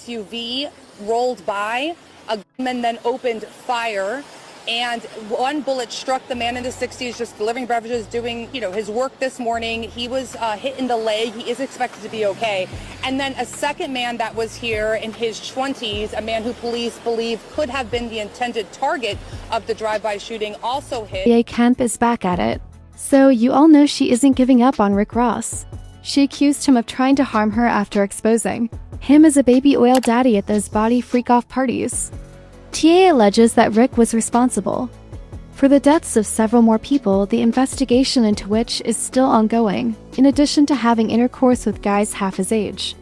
SUV rolled by. A gunman then opened fire, and one bullet struck the man in the 60s, just delivering beverages, doing, his work this morning. He was hit in the leg. He is expected to be okay. And then a second man that was here in his 20s, a man who police believe could have been the intended target of the drive-by shooting, also hit. Tia Kemp is back at it. So you all know she isn't giving up on Rick Ross. She accused him of trying to harm her after exposing him as a baby oil daddy at those body freak-off parties. Tia alleges that Rick was responsible for the deaths of several more people, the investigation into which is still ongoing, in addition to having intercourse with guys half his age.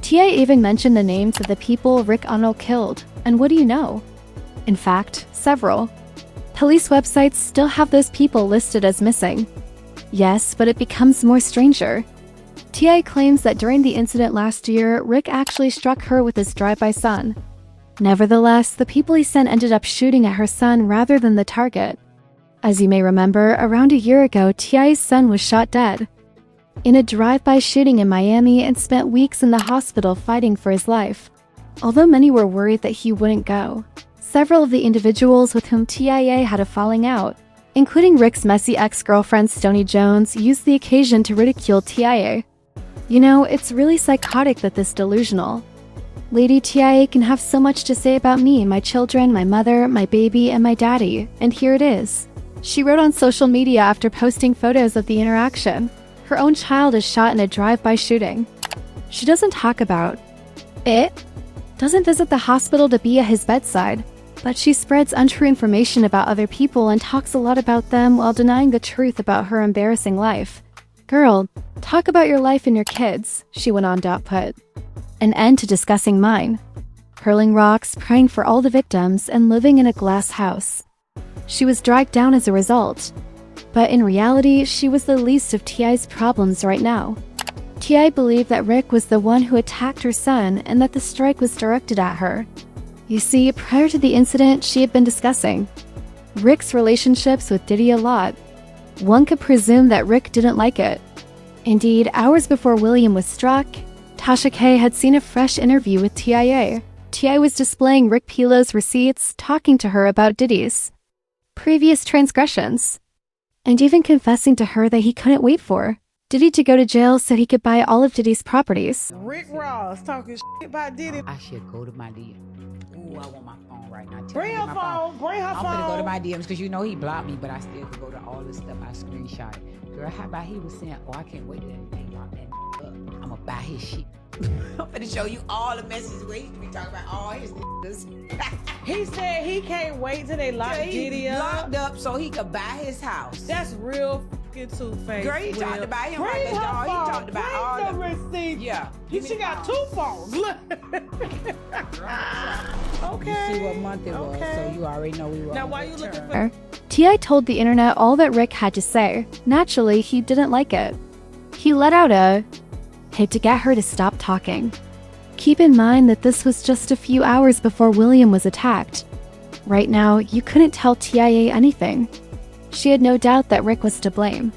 Tia even mentioned the names of the people Rick Arnold killed, and what do you know? In fact, several. Police websites still have those people listed as missing. Yes, but it becomes more stranger. Tia claims that during the incident last year, Rick actually struck her with his drive-by son. Nevertheless, the people he sent ended up shooting at her son rather than the target. As you may remember, around a year ago, Tia's son was shot dead in a drive-by shooting in Miami and spent weeks in the hospital fighting for his life. Although many were worried that he wouldn't go, several of the individuals with whom Tia had a falling out, including Rick's messy ex-girlfriend Stoney Jones, used the occasion to ridicule Tia. It's really psychotic that this delusional Lady Tia can have so much to say about me, my children, my mother, my baby, and my daddy, and here it is. She wrote on social media after posting photos of the interaction. Her own child is shot in a drive-by shooting. She doesn't talk about it, doesn't visit the hospital to be at his bedside, but she spreads untrue information about other people and talks a lot about them while denying the truth about her embarrassing life. Girl, talk about your life and your kids, she went on to put an end to discussing mine. Hurling rocks, praying for all the victims, and living in a glass house. She was dragged down as a result. But in reality, she was the least of Tia's problems right now. Tia believed that Rick was the one who attacked her son and that the strike was directed at her. You see, prior to the incident, she had been discussing Rick's relationships with Diddy a lot. One could presume that Rick didn't like it. Indeed, hours before William was struck, Tasha K had seen a fresh interview with Tia. Tia was displaying Rick Pilo's receipts, talking to her about Diddy's previous transgressions, and even confessing to her that he couldn't wait for Diddy to go to jail so he could buy all of Diddy's properties. Rick Ross talking shit about Diddy. I should go to my DM. Ooh, I want my phone right now. Bring her phone. Bring her phone. I'm gonna go to my DMs because he blocked me, but I still could go to all the stuff I screenshot. Girl, how about he was saying, I can't wait to lock that up. I'm gonna buy his shit. I'm gonna show you all the messages where he used to be talking about all his niggas. He said he can't wait till they lock Diddy up. Locked up so he could buy his house. That's real fucking two-faced. Girl, he talked about him Bring like a dog. He talked about all the receipts. Yeah. She got two phones. Look. Okay. You see what month it was, so you already know we were. Now, why you looking for? Tia told the internet all that Rick had to say. Naturally, he didn't like it. He let out a hit to get her to stop talking. Keep in mind that this was just a few hours before William was attacked. Right now, you couldn't tell Tia anything. She had no doubt that Rick was to blame.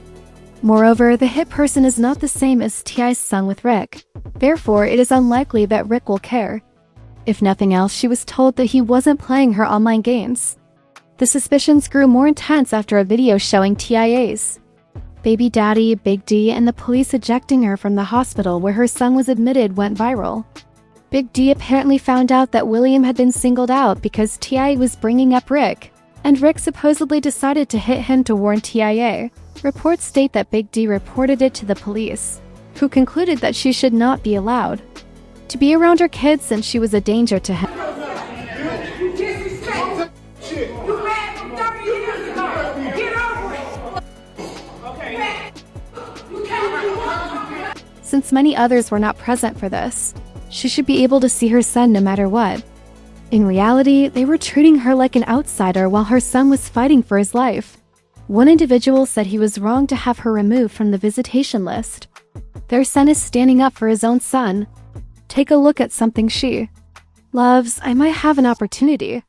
Moreover, the hit person is not the same as Tia's son with Rick. Therefore, it is unlikely that Rick will care. If nothing else, she was told that he wasn't playing her online games. The suspicions grew more intense after a video showing Tia's baby daddy, Big D, and the police ejecting her from the hospital where her son was admitted went viral. Big D apparently found out that William had been singled out because Tia was bringing up Rick, and Rick supposedly decided to hit him to warn Tia. Reports state that Big D reported it to the police, who concluded that she should not be allowed to be around her kids since she was a danger to him. Since many others were not present for this, she should be able to see her son no matter what. In reality, they were treating her like an outsider while her son was fighting for his life. One individual said he was wrong to have her removed from the visitation list. Their son is standing up for his own son. Take a look at something she loves. I might have an opportunity.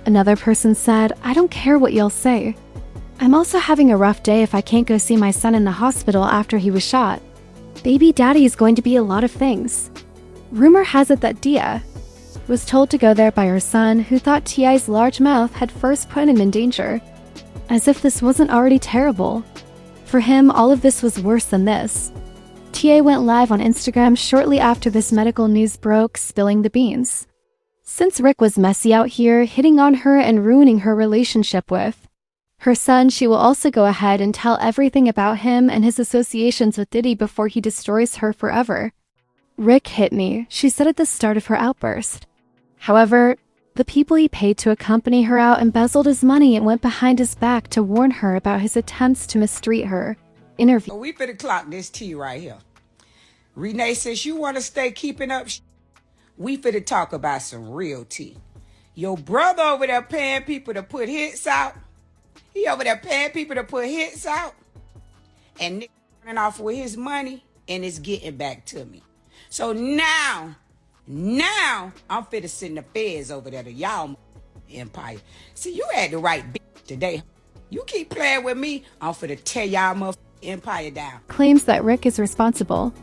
Another person said, I don't care what you'll say. I'm also having a rough day if I can't go see my son in the hospital after he was shot. Baby daddy is going to be a lot of things. Rumor has it that Tia was told to go there by her son, who thought T.I.'s large mouth had first put him in danger. As if this wasn't already terrible. For him, all of this was worse than this. Tia went live on Instagram shortly after this medical news broke, spilling the beans. Since Rick was messy out here, hitting on her and ruining her relationship with her son, she will also go ahead and tell everything about him and his associations with Diddy before he destroys her forever. Rick hit me, she said at the start of her outburst. However, the people he paid to accompany her out embezzled his money and went behind his back to warn her about his attempts to mistreat her. Interview. We finna clock this tea right here. Renee says you want to stay keeping up. We finna talk about some real tea. Your brother over there paying people to put hits out. He over there paying people to put hits out. And Nick running off with his money and it's getting back to me. So now I'm finna send the feds over there to y'all empire. See, you had the right bitch today. You keep playing with me, I'm finna tear y'all empire down. Claims that Rick is responsible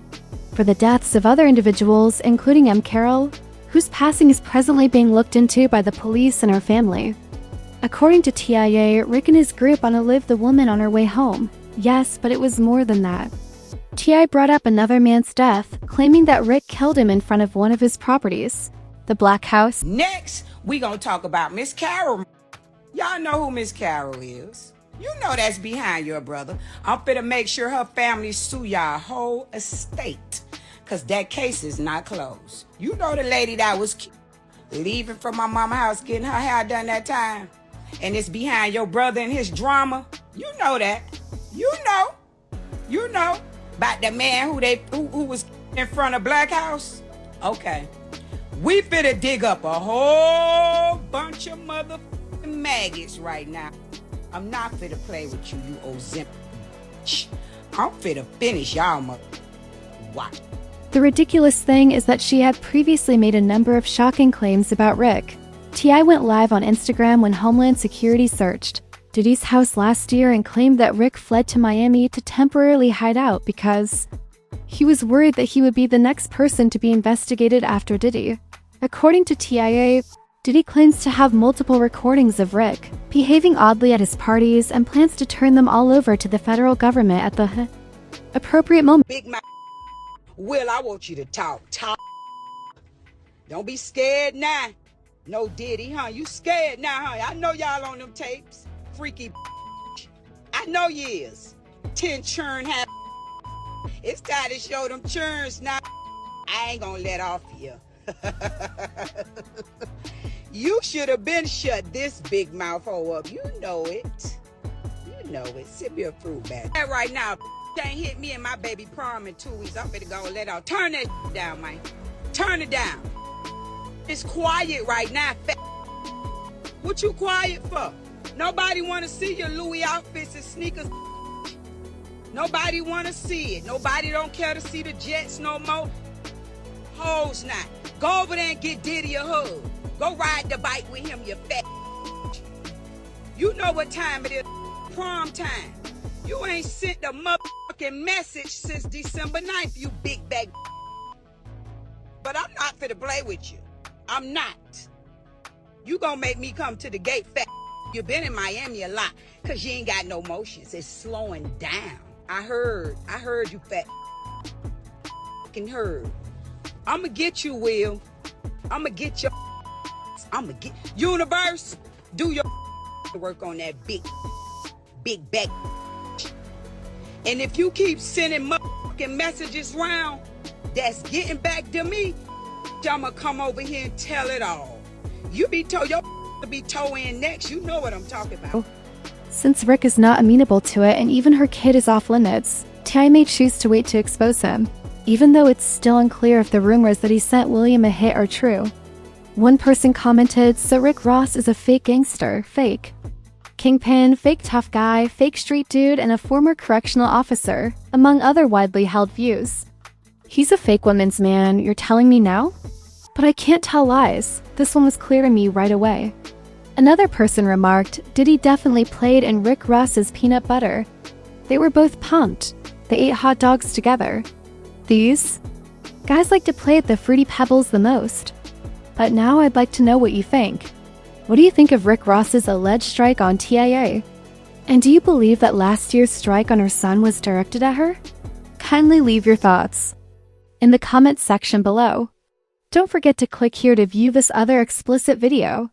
for the deaths of other individuals, including M. Carroll, whose passing is presently being looked into by the police and her family. According to TIA, Rick and his group unalived the woman on her way home. Yes, but it was more than that. T.I. brought up another man's death, claiming that Rick killed him in front of one of his properties, the Black House. Next, we gonna talk about Miss Carroll. Y'all know who Miss Carroll is. You know that's behind your brother. I'm finna make sure her family sue y'all whole estate, cause that case is not closed. You know the lady that was leaving from my mama's house getting her hair done that time, and it's behind your brother and his drama. You know that. You know about the man who was in front of Black House. Okay, we finna dig up a whole bunch of motherfucking maggots right now. I'm not finna play with you, you old zimp. I'm finna finish y'all mother. Watch. The ridiculous thing is that she had previously made a number of shocking claims about Rick. T.I. went live on Instagram when Homeland Security searched Diddy's house last year and claimed that Rick fled to Miami to temporarily hide out because he was worried that he would be the next person to be investigated after Diddy. According to TIA, Diddy claims to have multiple recordings of Rick behaving oddly at his parties and plans to turn them all over to the federal government at the appropriate moment. Big mouth. Will, I want you to talk. Don't be scared now. No Diddy, huh? You scared now, huh? I know y'all on them tapes. Freaky. I know you is. 10 churn have. It's time to show them churns now. I ain't gonna let off here. You should have been shut this big mouth hole up. You know it. You know it. Sip me a fruit bag. Right now, ain't hit me and my baby prom in 2 weeks. I'm finna go let out. Turn that down, man. Turn it down. It's quiet right now. What you quiet for? Nobody wanna see your Louis outfits and sneakers. Nobody wanna see it. Nobody don't care to see the Jets no more. Hoes not. Go over there and get Diddy a hug. Go ride the bike with him, you fat. You know what time it is. Prom time. You ain't sent a motherfucking message since December 9th, you big bag. But I'm not finna play with you. I'm not. You gonna make me come to the gate, fat. You been in Miami a lot, cause you ain't got no motions. It's slowing down. I heard you, fat. Fucking heard. I'ma get you, Will. I'ma get your. I'ma get Universe. Do your work on that big back. And if you keep sending motherfucking messages round that's getting back to me, I'ma come over here and tell it all. You be told your to be toe in next. You know what I'm talking about. Since Rick is not amenable to it and even her kid is off limits, T.I. may choose to wait to expose him, even though it's still unclear if the rumors that he sent William a hit are true. One person commented, "So Rick Ross is a fake gangster, fake kingpin, fake tough guy, fake street dude, and a former correctional officer," among other widely held views. He's a fake woman's man, you're telling me now? But I can't tell lies. This one was clear to me right away. Another person remarked, Diddy definitely played in Rick Ross's peanut butter. They were both pumped. They ate hot dogs together. These guys like to play at the Fruity Pebbles the most. But now I'd like to know what you think. What do you think of Rick Ross's alleged strike on TIA? And do you believe that last year's strike on her son was directed at her? Kindly leave your thoughts in the comments section below. Don't forget to click here to view this other explicit video.